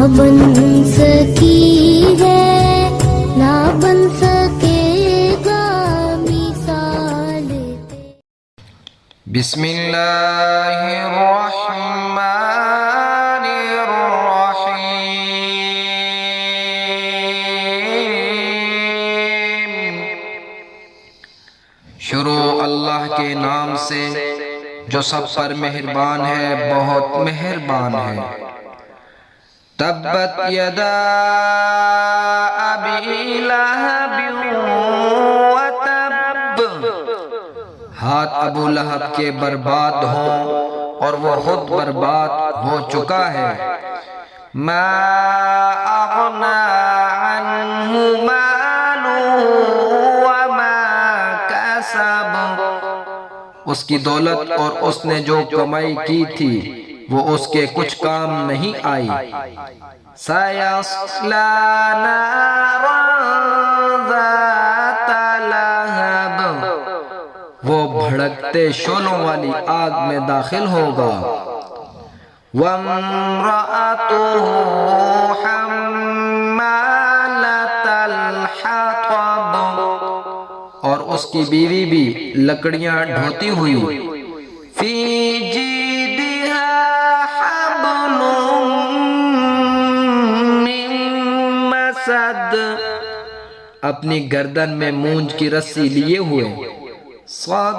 बन सकी है ना बन सकेगा मिसाल बिस्मिल्लाहिर्रहमानिर्रहीम। शुरू अल्लाह के नाम से जो सब पर मेहरबान है, बहुत मेहरबान है। तब्बत यदा अबी लहब व तब, हाथ अबू लहब के बर्बाद हों और वो खुद बर्बाद हो चुका है। मा अग़ना अन्हु मालुहु व मा कसब, उसकी दौलत और उसने जो कमाई की थी वो उसके कुछ काम नहीं आई। सयस्ला नारन ज़ात लहब, वो भड़कते शोलों वाली आग में दाखिल होगा। वम्रअतुहु हम्मालतल हतब, और उसकी बीवी भी लकड़ियां ढोती हुई। फी जीदिहा हब्लुम मिन मसद, अपनी गर्दन में मूंज की रस्सी लिए हुए। सदक़ल्लाह